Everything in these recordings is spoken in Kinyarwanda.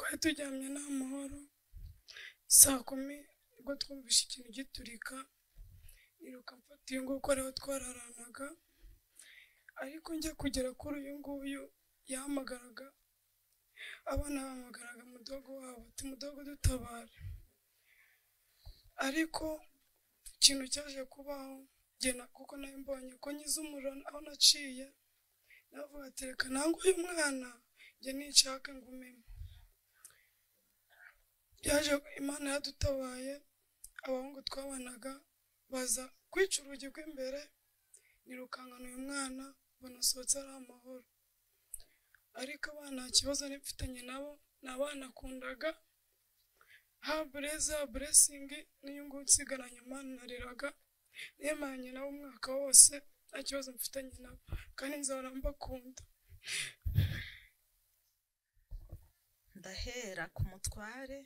twari turyamye nta mahoro. Saa 10 ubwo twumvishe ikintu giturika, niruka mfata uyu nguyu uko ariho twararanaga, ariko njya kugera kuri uyu nguyu yahamagaraga, abana bahamagaraga mudogo wabo ati mudogo dutabare. Ariko ikintu cyaje kubaho gena kuko nayo mbonye ko nyize umuriro aho naciye, navuga ati reka nange uyu mwana njye nishaka ngumemo. Yaje Imana yadutabaye, abahungu twabanaga baza kwica urugi rw'imbere, nirukankana uyu mwana banasohotse ari amahoro. Ariko abana kibazo nifitanye nabo n'abana kundaga, ha blessing niyo ngo nsigaranye Imana nariraga, yemanye nawe umwaka wose nta kibazo mfitanye nabo kandi nzahora mbakunda. Ndahera ku mutware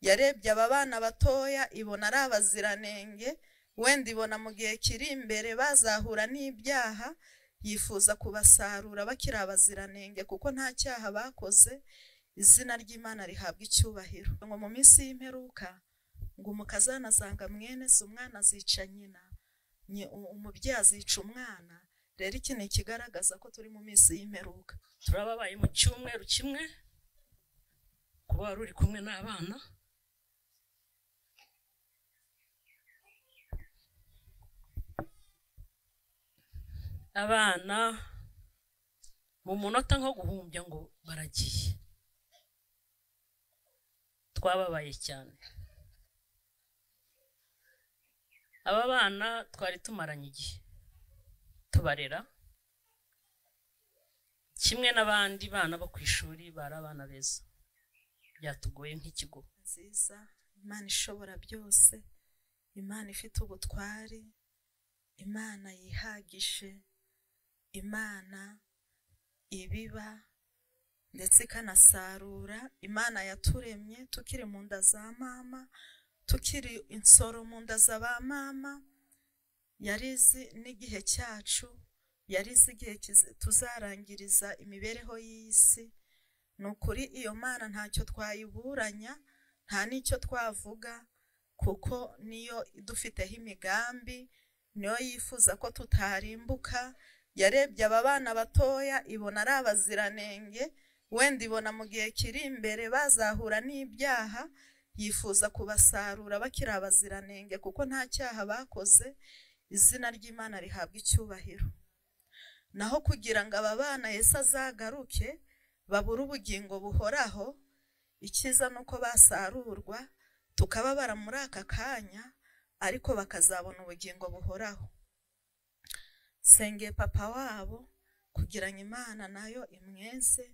yarebye aba bana batoya ibona ari abaziranenge, wenda ibona mu gihe kiri imbere bazahura n'ibyaha, yifuza kubasarura bakiri abaziranenge kuko nta cyaha bakoze. Izina ry'Imana rihabwa icyubahiro. Ngo mu minsi y'imperuka ngo umukazana azanga mwene se, umwana azica nyina, umubyeyi azica umwana. Rero iki ni ikigaragaza ko turi mu minsi y'imperuka. Turababaye mu cyumweru kimwe kuba wari uri kumwe n'abana. Abana mu munota nko guhumbya ngo baragiye. Twababaye cyane. Aba bana twari tumaranye igihe tubarera kimwe n'abandi bana bo ku ishuri, bari abana beza, byatugoye nk'ikigo. Nziza, Imana ishobora byose, Imana ifite ubutware, Imana yihagije, Imana ibiba ndetse ikanasarura. Imana yaturemye tukiri mu nda za mama, tukiri insoro mu nda za ba mama, yarizi n'igihe cyacu, yarizi igihe tuzarangiriza imibereho y'isi. Nukuri iyo Mana ntacyo twayiburanya, nta n'icyo twavuga, kuko niyo idufiteho imigambi, niyo yifuza ko tutarimbuka. Yarebye aba bana batoya ibona ari abaziranenge, wenda ibona mu gihe kiri imbere bazahura n'ibyaha, yifuza kubasarura bakiri abaziranenge kuko nta cyaha bakoze. Izina ry'Imana rihabwa icyubahiro. Naho kugira ngo aba bana Yesu azagaruke babura ubugingo buhoraho, icyiza nuko basarurwa tukababara muri aka kanya, ariko bakazabona ubugingo buhoraho. Senge papa wabo kugira ngo Imana nayo imweze,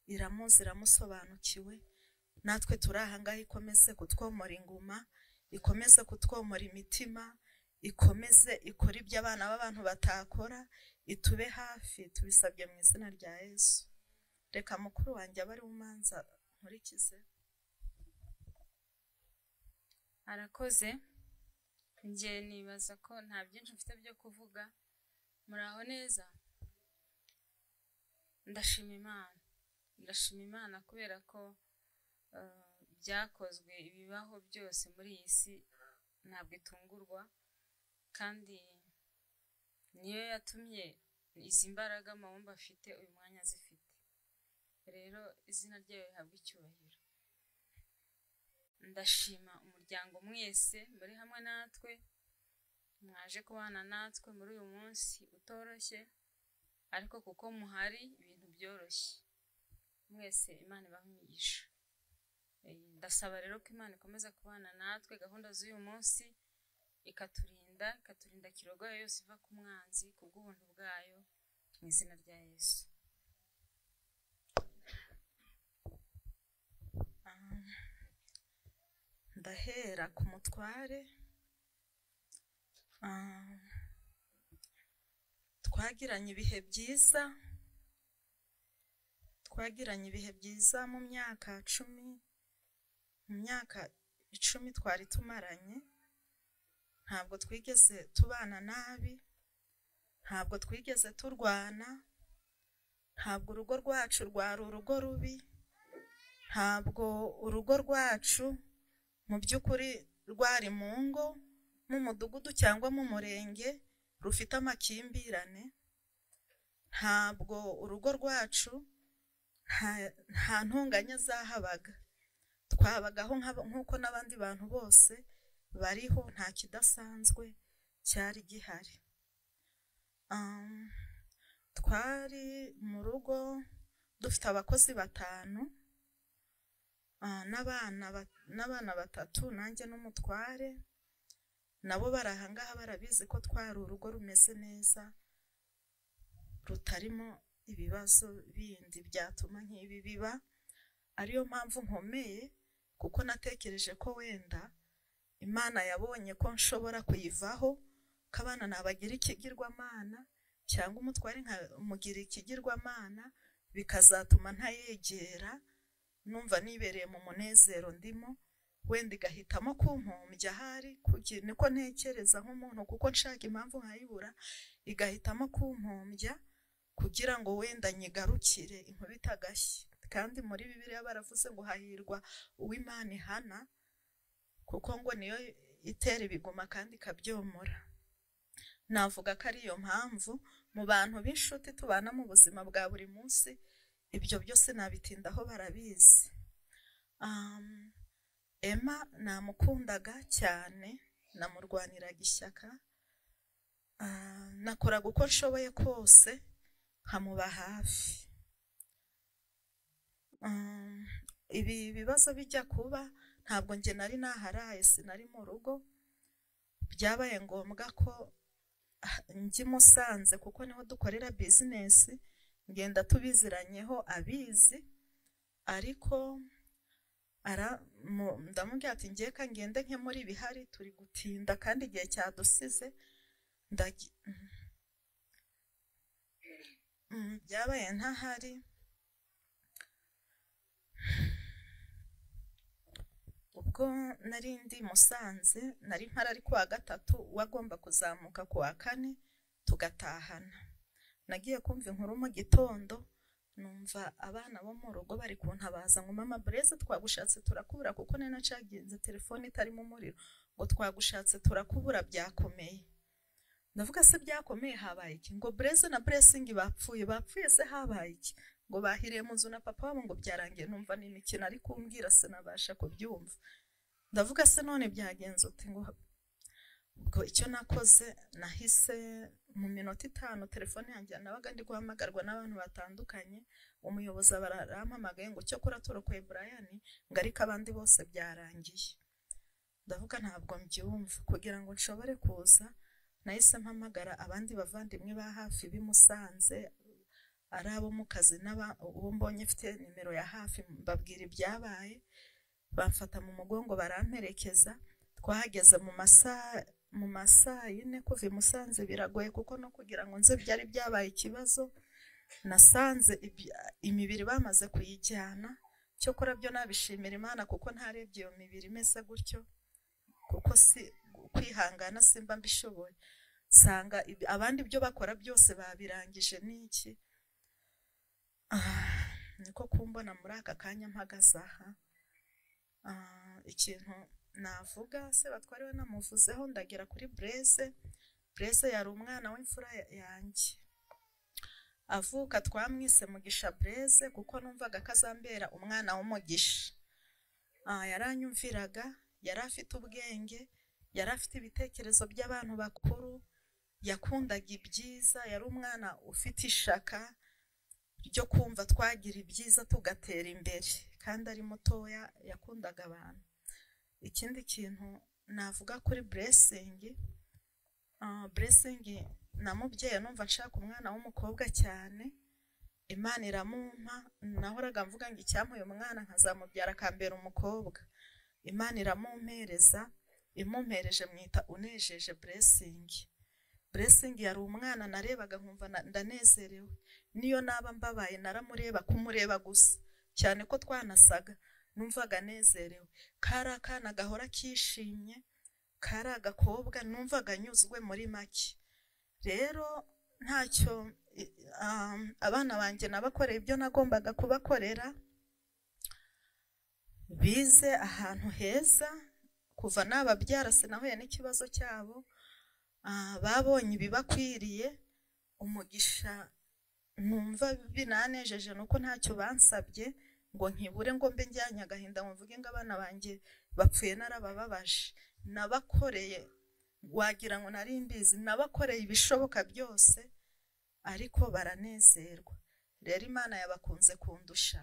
iramuzi, iramusobanukiwe. Natwe turahangaye ikomeze kutwomora inguma, ikomeze kutwomora imitima, ikomeze ikora ibyo abana b'abantu batakora, itube hafi, tubisabye mu izina rya Yesu. Reka mukuru wanjye abari umanza nkurikize. Arakoze. Ngiye nibaza ko nta byinshi mfite byo kuvuga. Muraho neza? Ndashima Imana kubera ko byakozwe, ibibaho byose muri iyi si ntabwo itungurwa, kandi niyo yatumye izi mbaraga amahombo afite uyu mwanya azifite. Rero izina ryayo rihabwa icyubahiro. Ndashima umuryango mwese muri hamwe natwe, mwaje kubana natwe muri uyu munsi utoroshye, ariko kuko muhari ibintu byoroshye. Mwese Imana ibamwigisha. Ndasaba rero ko Imana ikomeza kubana natwe gahunda z'uyu munsi, ikaturinda kirogoya yose iva ku mwanzi kubw'ubuntu bwayo, mu izina rya Yesu. Ndahera ku mutware. Twagiranye ibihe byiza mu myaka 10 twari tumaranye. Ntabwo twigeze tubana nabi, ntabwo twigeze turwana, ntabwo urugo rwacu rwari urugo rubi, ntabwo urugo rwacu mu by'ukuri rwari mu ngo, mu mudugudu cyangwa mu murenge rufite amakimbirane. Ntabwo urugo rwacu nta ntonganya zahabaga, twabagaho nk'uko n'abandi bantu bose bariho, nta kidasanzwe cyari gihari. Twari mu rugo dufite abakozi 5 n'abana 3 nanjye n'umutware, nabo barahangaha barabizi ko twari urugo rumeze neza rutarimo ibibazo bindi byatuma nk'ibi biba. Ariyo mpamvu nkomeye, kuko natekereje ko wenda Imana yabonye ko nshobora kuyivaho, kabana nabagira ikigirwamana cyangwa umutware nkamugira ikigirwamana, bikazatuma ntayegera, numva nibereye mu munezero ndimo, wenda igahitamo kumpombya ahari, kugira niko ntekereza nk'umuntu, kuko nshaka impamvu nkayibura, igahitamo kumpombya kugira ngo wenda nyigarukire inkubita agashyi. Kandi muri Bibiliya baravuze ngo hahirwa uw'Imana ihana, kuko ngo niyo itera ibiguma kandi ikabyomora. Navuga ko ariyo mpamvu mu bantu b'inshuti tubana mu buzima bwa buri munsi, ibyo byose nabitindaho, barabizi. Emma namukundaga cyane, namurwaniraga ishyaka, nakoraga uko nshoboye kose nkamuba hafi. Ibi bibazo bijya kuba, ntabwo njye nari naharaye, sinari mu rugo, byabaye ngombwa ko njye Musanze, kuko niho dukorera bizinesi, ngenda tubiziranyeho abizi, ariko ndamubwira ati ngiye ka ngende nke muri ibihari, turi gutinda kandi igihe cyadusize. Byabaye ntahari, ubwo nari ndi Musanze, nari mpara ari kuwa 3, wagomba kuzamuka kuwa 4 tugatahana. Nagiye kumva inkuru mu gitondo, numva abana bo mu rugo bari kuntabaza ngo mama Blaise twagushatse turakubura, kuko nari nacaginze telefone itarimo umuriro, ngo twagushatse turakubura byakomeye. Ndavuga se byakomeye habaye iki? Ngo Blaise na Blessing bapfuye se habaye iki? Ngo bahiriye mu nzu na papa wabo ngo byarangiye. Numva ni imikino ari kumbwira, se nabasha kubyumva. Ndavuga se none byagenze uti? Ubwo icyo nakoze, nahise mu minota 5 telefone yanjye nabaga ndi guhamagarwa n'abantu batandukanye, umuyobozi barampamagaye ngo cyo kora turokoye Brian, ngo ariko abandi bose byarangiye. Ndavuga ntabwo mbyumva, kugira ngo nshobore kuza nahise mpamagara abandi bavandimwe ba hafi bimusanze, ari abo mu kazi uwo mbonye mfite nimero ya hafi, mbabwira ibyabaye, bamfata mu mugongo baramperekeza. Twahageze mu masaa 4 kuva Musanze biragoye, kuko no kugira ngo nze byari byabaye ikibazo. Nasanze imibiri bamaze kuyijyana, cyo kora byo nabishimira Imana, kuko ntarebye iyo mibiri imeze gutyo, kuko si kwihangana simba mbishoboye. Sanga abandi byo bakora byose babirangije n'iki. Niko kumbona muri aka kanya mpagaze aha. Ikintu navuga, se batwari we namuvuzeho, ndagera kuri Blaise. Blaise yari umwana w'imfura yanjye, avuka twamwise Mugisha Blaise, kuko numvaga kazambera umwana w'umugisha. Yaranyumviraga, yari afite ubwenge, yari afite ibitekerezo by'abantu bakuru, yakundaga ibyiza, yari umwana ufite ishaka ryo kumva twagira ibyiza tugatera imbere, kandi ari mutoya, yakundaga abantu. Ikindi kintu navuga kuri Blessing, namubyeyi numva nshaka umwana w'umukobwa cyane, Imana iramumpa. Nahoraga mvuga ngo icyampuye umwana nkazamubyara akambera umukobwa, Imana iramumpereza, imumpereje mwita Unejeje Blessing yari umwana narebaga nkumva ndanezerewe, niyo naba mbabaye naramureba, kumureba gusa, cyane ko twanasaga, numvaga nezerewe. Kari akana gahora kishimye, kari agakobwa, numvaga nyuzwe muri make. Rero ntacyo abana banjye nabakoreye ibyo nagombaga kubakorera. bize ahantu heza kuva nababyara sinahuye n'ikibazo cyabo. Babonye ibibakwiriye, umugisha numva binanejeje nuko ntacyo bansabye ngo nkibure ngo mbe njyanye agahinda mvuge ngo abana banjye bapfuye narabababaje. Nabakoreye wagira ngo nari mbizi, nabakoreye ibishoboka byose ariko baranezerwa. Rero Imana yabakunze kundusha.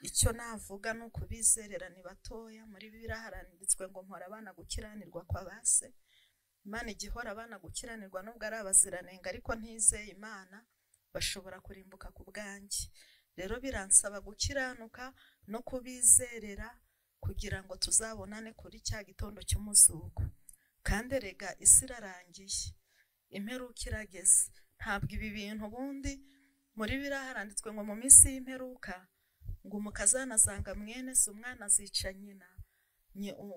Icyo navuga ni ukubizerera ni batoya. Muri Bibiliya haranditswe ngo mpora abana gukiranirwa kwa base. Imana igihora abana gukiranirwa nubwo ari abaziranenga, ariko ntizeye Imana bashobora kurimbuka ku bwanjye. Rero biransaba gukiranuka no kubizerera kugira ngo tuzabonane kuri cya gitondo cy'umuzuko. Kandi rega isi irarangiye, imperuka irageze. Ntabwo ibi bintu ubundi muri Bibiliya haranditswe ngo mu minsi y'imperuka ngo umukazana azanga mwene se, umwana azica nyina,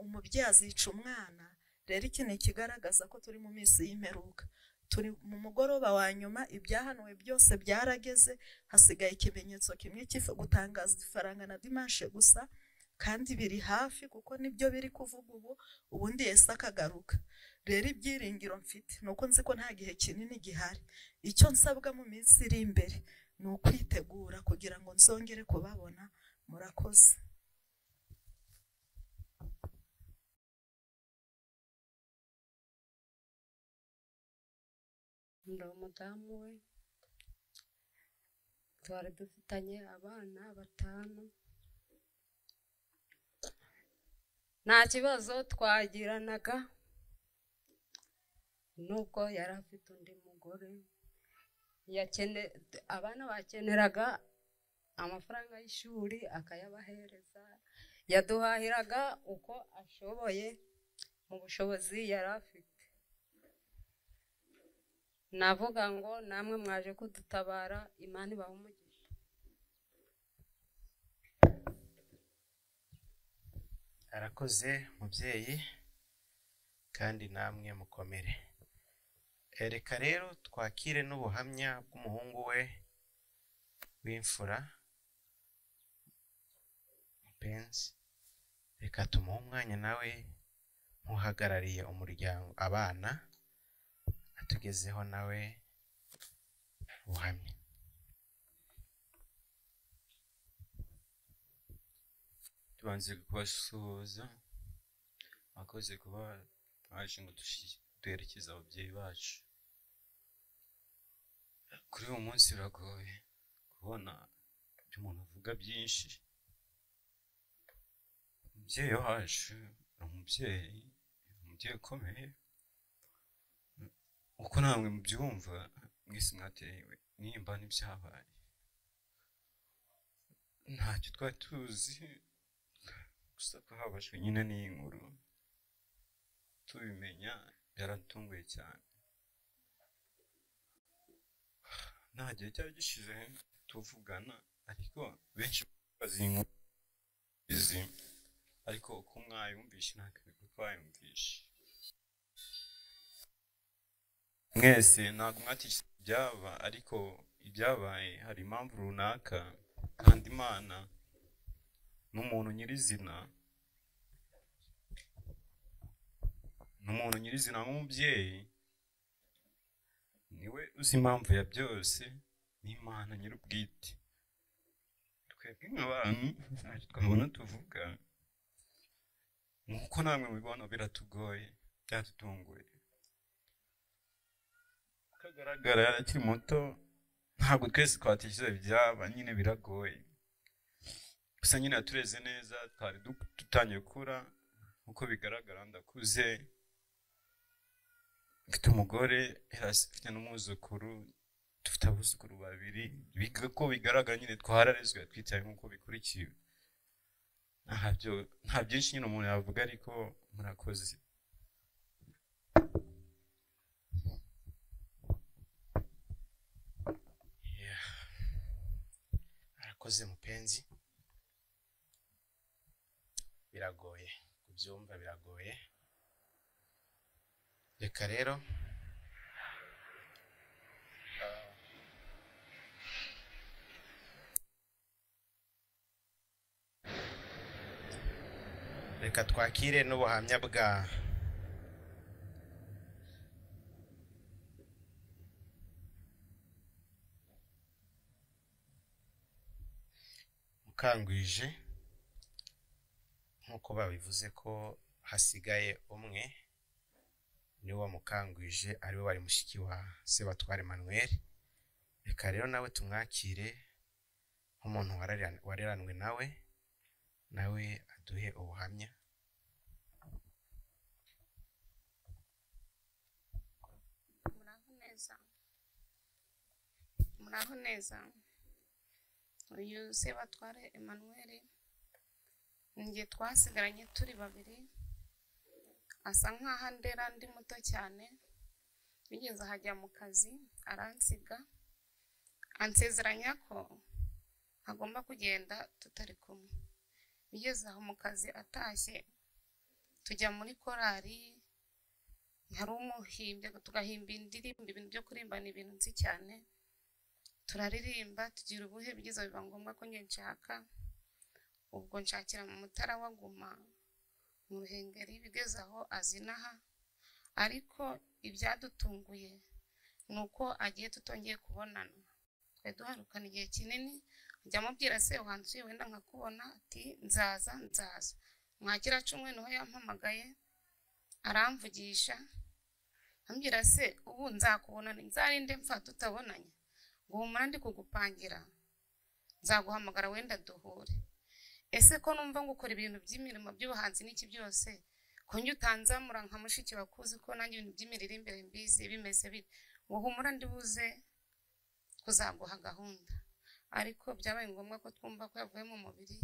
umubyeyi azica umwana. Rero iki ni ikigaragaza ko turi mu minsi y'imperuka, turi mu mugoroba wa nyuma. Ibyahanuwe byose byarageze, hasigaye ikimenyetso kimwe gutangaza ifaranga na dimanche gusa, kandi biri hafi kuko nibyo biri kuvuga ubundi Yesu akagaruka. Rero ibyiringiro mfite nuko nzi ko nta gihe kinini gihari. Icyo nsabwa mu minsi iri imbere ni ukwitegura kugira ngo nzongere kubabona. Murakoze. Ndi umudamu we, twari dufitanye abana 5. Nta kibazo twagiranaga, nubwo yari afite undi mugore. Abana bakeneraga amafaranga y'ishuri akayabahereza, yaduhahiraga uko ashoboye mu bushobozi yari afite. Navuga ngo namwe mwaje kudutabara, Imana ibahe umugisha. Arakoze mubyeyi, kandi namwe mukomere. Reka rero twakire n'ubuhamya bw'umuhungu we w'imfura Mupenzi. Reka tumuhe umwanya nawe nk'uhagarariye umuryango abana, atugezeho nawe ubuhamya. Tubanze kubasuhuza, akoze kuba twaje ngo duherekeze ababyeyi bacu. Kuri uwo munsi biragoye kubona ibyo umuntu avuga byinshi. Umubyeyi wacu ni umubyeyi ukomeye, uko namwe mubyumva mwese mwatewe nimba n'ibyabaye. Ntacyo twari tuzi, gusa ko habashwe nyine n'iyi nkuru tubimenya byaratunguye cyane. Nta gihe cyari gishize tuvugana, ariko benshi bazi inkuru izi, ariko uko mwayumvishe ntabwo twayumvishe. Mwese ntabwo mwatishe ibyaba, ariko ibyabaye hari impamvu runaka, kandi Imana n'umuntu nyirizina nk'umubyeyi niwe uzi impamvu ya byose. n'Imana nyir'ubwite. Twebwe nk'abantu ntacyo twabona tuvuga, nk'uko namwe mubibona biratugoye, byatutunguye. Kagaragara akiri muto, ntabwo twese twatekereza ibyaba, nyine biragoye. Gusa nyine yatureze neza, twari dutangiye gukura. Uko bigaragara ndakuze, mfite umugore, afite n'umwuzukuru, dufite abuzukuru 2. Ko bigaragara nyine twararezwe, twitaye nk'uko bikurikiye. Nta byinshi nyine umuntu yavuga, ariko murakoze. Arakoze Mupenzi. Biragoye kubyumva, biragoye. Reka rero reka twakire n'ubuhamya bwa Mukangwije, nk'uko babivuze ko hasigaye umwe niwe Mukangwije ariwe wari mushiki wa Sebatware Emmanuel. Reka rero nawe tumwakire nk'umuntu wareranwe nawe aduhe ubuhamya. Muraho neza. Uyu Sebatware Emmanuel njye twasigaranye turi babiri, asa nk'aho ndera ndi muto cyane. Bigeze ahajya mu kazi aransiga, ansezeranya ko agomba kugenda tutari kumwe. Bigeze aho mu kazi atashye, tujya muri korari, hari umuhimbye tugahimba indirimbo, ibintu byo kuririmba ni ibintu nzi cyane. Turaririmba tugira ubuhe, bigeze biba ngombwa ko njye nshaka, ubwo nshakira mu Mutara wa Guma mu Ruhengeri. Bigeze aho azinaha, ariko ibyadutunguye ni uko agiye tutongeye kubonana. Twari duharukana igihe kinini, njya mubwira se uhanzuye wenda nkakubona, ati nzaza. Mwakira cumwe niho yampamagaye aramvugisha, ambwira se ubu nzakubonana, nzarinde mpfa tutabonanye, ngo humura ndi kugupangira, nzaguhamagara wenda duhure. Ese ko numva ngo ukora ibintu by'imirimo by'ubuhanzi n'iki byose, ko njye utanzamura nka mushiki wakuzi ko nanjye ibintu by'imiririmbire mbizi bimeze bite, ngo humura ndibuze kuzaguha gahunda. Ariko byabaye ngombwa ko twumva ko yavuye mu mubiri,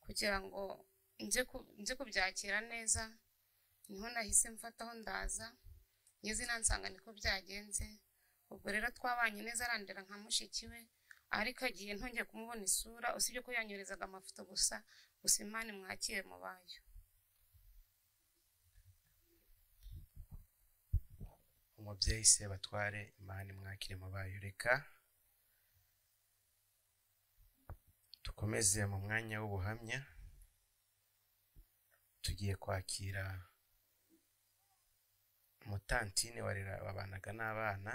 kugira ngo nze kubyakira neza, niho nahise mfataho ndaza, ngeze nansanga niko byagenze. Ubwo rero twabanye neza, arandera nka mushiki we, ariko agiye ntongeye kumubona isura, usibye ko yanyorezaga amafoto gusa. Imana imwakire mu bayo. Umubyeyi Sebatware, Imana imwakire mu bayo. Reka dukomeze mu mwanya w'ubuhamya. Tugiye kwakira umutantine wabanaga n'abana,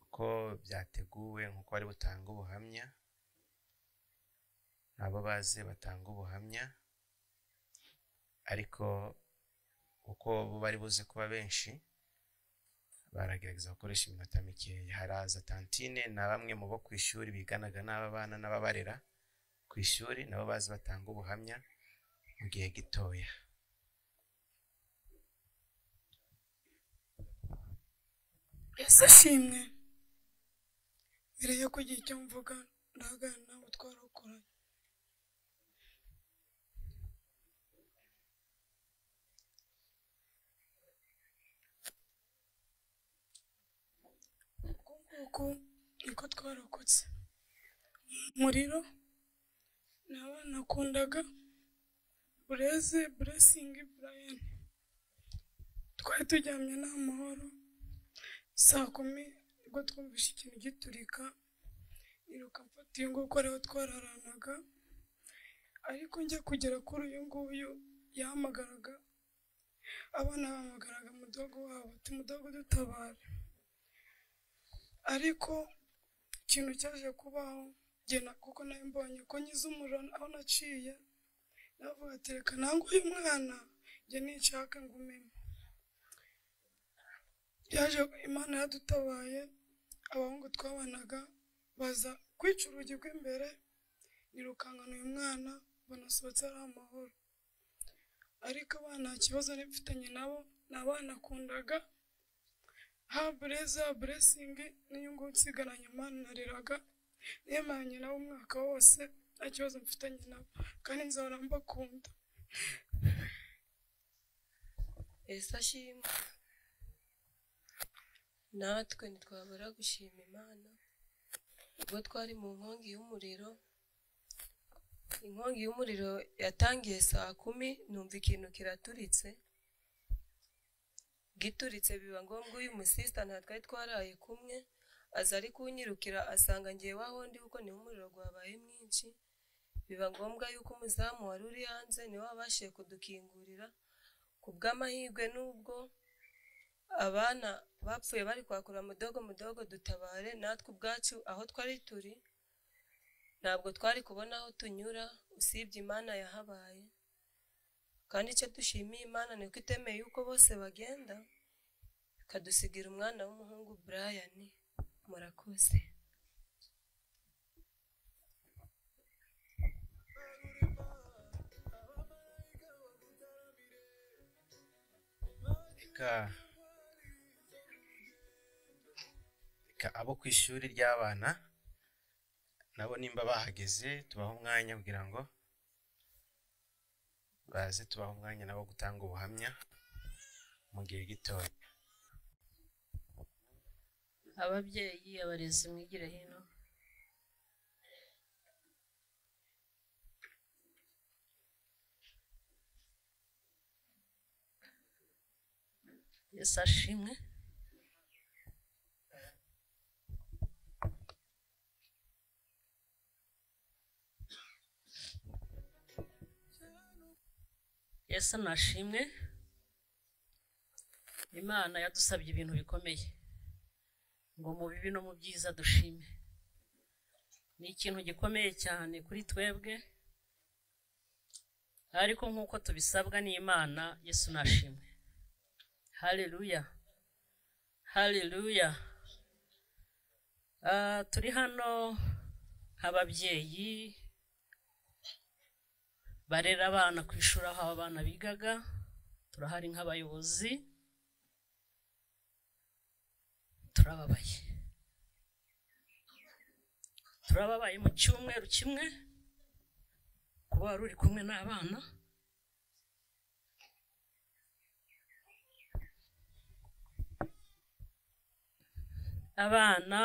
uko byateguwe nk'uko bari butanga ubuhamya, nabo baze batanga ubuhamya. Ariko uko bo bari buze kuba benshi, baragerageza gukoresha iminota mikeya. Haraza tantine na bamwe mu bo ku ishuri biganaga n'aba bana n'ababarera ku ishuri, nabo baze batanga ubuhamya mu gihe gitoya. Ese ashimwe. Mbere yo kugira icyo mvuga, ndahagana nabo twarakoranye. Kuko niko twarokotse. Umuriro ni abana nakundaga, Bureze, Blessing, Brian. Twari turyamye nta mahoro, saa 10 ubwo twumvise ikintu giturika, niruka mfata uyu nguyu ko ariho twararanaga. Ariko njya kugera kuri uyu nguyu yahamagaraga, abana bahamagaraga mudogo wabo, ati mudogo dutabare. Ariko ikintu cyaje kubaho, gena kuko nawe mbonye ko nyize umuriro aho naciye, navuga ati reka nange uyu mwana njye nishaka ngumemo. Yaje Imana yadutabaye, abahungu twabanaga baza kwica urugi rw'imbere, nirukangana uyu mwana, banasohotse ari amahoro. Ariko abana nta kibazo nifitanye nabo, ni abana nakundaga, ha Bureza, Blessing n'iyo nguyu nsigaranye Imana nariraga, nemanye nabo umwaka wose, nta kibazo mfitanye nabo, kandi nzahora mbakunda. Ese ashimwe. Natwe ntitwabura gushima Imana ubwo twari mu nkongi y'umuriro. Inkongi y'umuriro yatangiye saa 10, numva ikintu kiraturitse. Gituritse biba ngombwa uyu musista natwe twaraye kumwe, aza ari kunyirukira asanga ngiye waho ndi kuko ni umuriro gwabaye mwinshi. biba ngombwa yuko umuzamu wari uri hanze niwe wabashije kudukingurira ku bw'amahirwe. n'ubwo abana bapfuye bari kwakura mudogo dutabare, natwe ubwacu aho twari turi ntabwo twari kubona aho tunyura usibye Imana yahabaye. kandi icyo dushimiye Imana ni uko itemeye yuko bose bagenda, ikadusigira umwana w'umuhungu Brian. murakoze. reka abo ku ishuri ry'abana nabo nimba bahageze tubaha umwanya kugira ngo baze, tubaha umwanya nabo gutanga ubuhamya mu gihe gitoya. ababyeyi, abarezi, mwigire hino. Yesu ashimwe. Yesu nashimwe. Imana yadusabye ibintu bikomeye ngo mu bibi no mu byiza dushime. Ni ikintu gikomeye cyane kuri twebwe, ariko nk'uko tubisabwa n'Imana. Yesu nashimwe. Haleluya, haleluya. Turi hano nk'ababyeyi barera abana ku ishuri aho abana bigaga, turahari nk'abayobozi. turababaye mu cyumweru kimwe kuba wari uri kumwe n'abana. Abana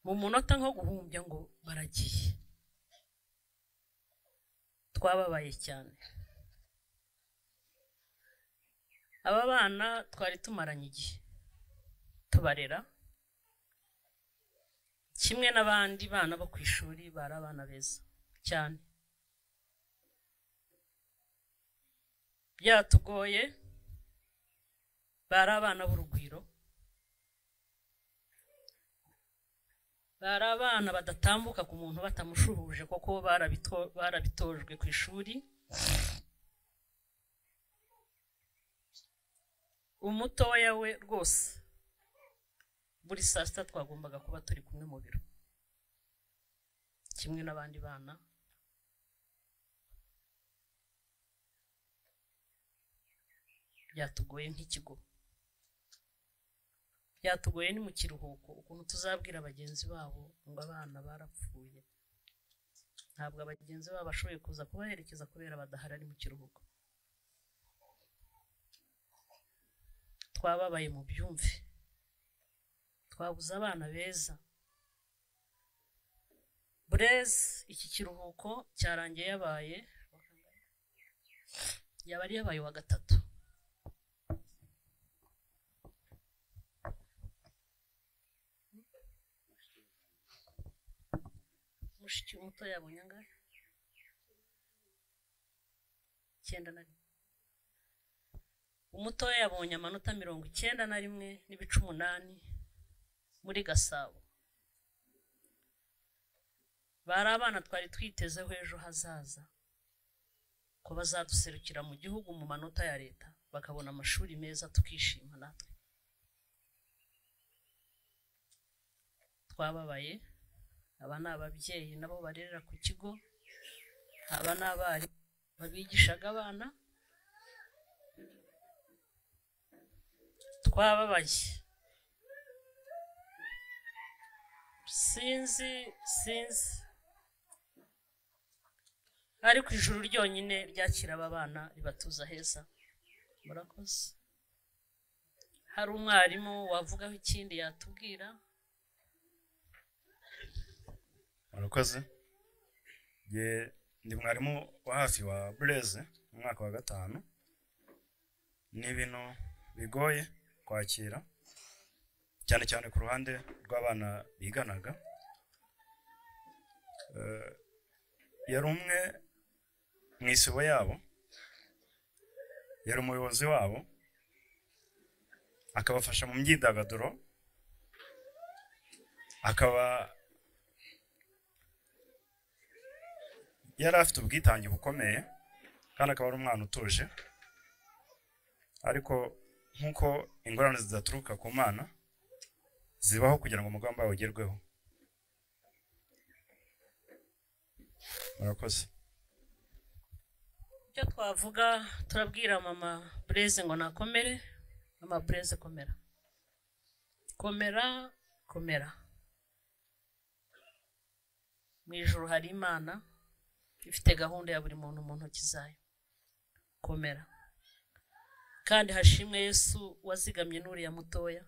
mu munota nko guhumbya ngo baragiye. Twababaye cyane. Aba bana twari tumaranye igihe tubarera kimwe n'abandi bana bo ku ishuri, bari abana beza cyane. Byatugoye, bari abana b'urugwiro, bari abana badatambuka ku muntu batamushuhuje, kuko barabitojwe ku ishuri. Umutoya we rwose buri saa sita twagombaga kuba turi kumwe mu biro kimwe n'abandi bana. Byatugoye nk'ikigo, byatugoye ni mu kiruhuko ukuntu tuzabwira bagenzi babo ngo abana barapfuye. Ntabwo abagenzi babo bashoboye kuza kubaherekeza kubera badahari, ari mu kiruhuko. Twababaye mu byumve, twabuze abana beza. Bureze iki kiruhuko cyarangiye yabaye wa gatatu. Mushiki muto yabonye angahe? 91. Umutoya yabonye amanota 91 muri Gasabo. Bari abana twari twitezeho ejo hazaza ko bazaduserukira mu gihugu mu manota ya leta, bakabona amashuri meza tukishima natwe. Twababaye. Aba ni ababyeyi nabo barerera ku kigo, aba ni abari babigishaga abana. Twababaye. Sinzi ariko ijuru ryonyine ryakira aba bana ribatuza heza. Murakoze. Hari umwarimu wavugaho ikindi yatubwira? Murakoze. Ndi mwarimu wa hafi wa Bureze mu mwaka wa 5. Ni ibintu bigoye kwakira, cyane cyane ku ruhande rw'abana biganaga. yari umwe mu isibo yabo, yari umuyobozi wabo, akabafasha mu myidagaduro, akaba yari afite ubwitange bukomeye kandi akaba ari umwana utuje, ariko nk'uko ingorane zidaturuka ku Mana zibaho kugira ngo umugambi wawe ugerweho. Murakoze. icyo twavuga turabwira mama Blaise ngo nakomere. Mama Blaise komera, komera, komera. Mu ijuru hari Imana ifite gahunda ya buri muntu mu ntoki zayo. Komera kandi hashimwe Yesu wazigamye n'uriya mutoya,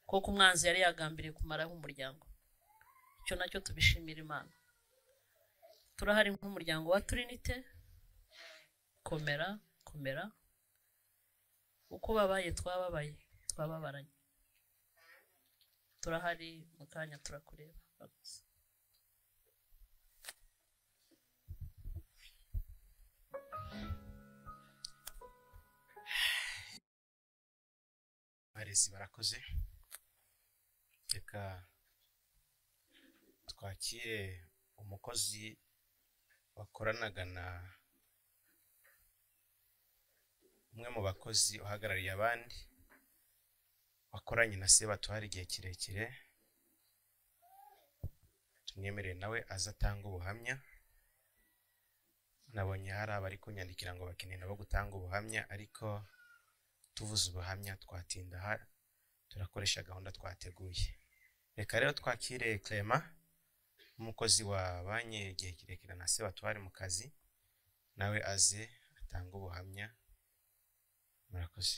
kuko umwanzi yari yagambiriye kumaraho umuryango. Icyo nacyo tubishimira Imana. Turahari nk'umuryango wa Trinite. Komera, komera. Uko babaye twababaye, twababaranye. Turahari mu kanya turakureba. Barezi barakoze. Reka twakire umukozi wakoranaga na umwe mu bakozi uhagarariye abandi, wakoranye na Sebatware igihe kirekire. Tumwemerere nawe aza atanga ubuhamya. Nabonye hari abari kunyandikira ngo bakeneye nabo gutanga ubuhamya, ariko tuvuze ubuhamya twatinda turakoresha gahunda twateguye. Reka rero twakire Clement, umukozi wabanye igihe kirekire na Sebatware mu kazi, nawe aze atanga ubuhamya. Murakoze.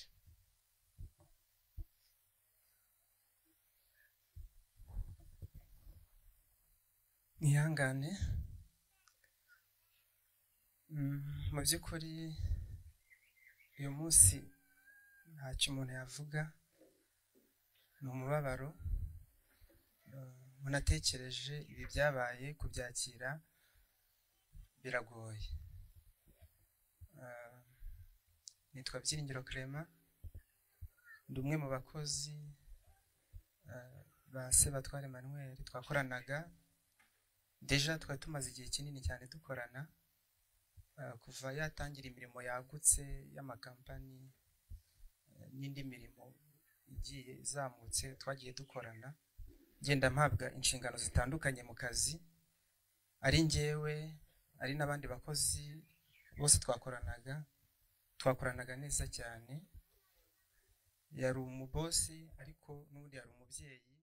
Nihangane, mu by'ukuri uyu munsi ntacyo umuntu yavuga, ni umubabaro. Munatekereje ibi byabaye, kubyakira biragoye. Nitwa Byiringiro Clement, ndi umwe mu bakozi ba Sebatware Emmanuel twakoranaga. Deja twari tumaze igihe kinini cyane dukorana, kuva yatangira imirimo yagutse y'amakampani n'indi mirimo igiye izamutse, twagiye dukorana, ngenda mpabwa inshingano zitandukanye mu kazi, ari njyewe ari n'abandi bakozi bose twakoranaga neza cyane. Yari umubosi ariko n'ubundi yari umubyeyi.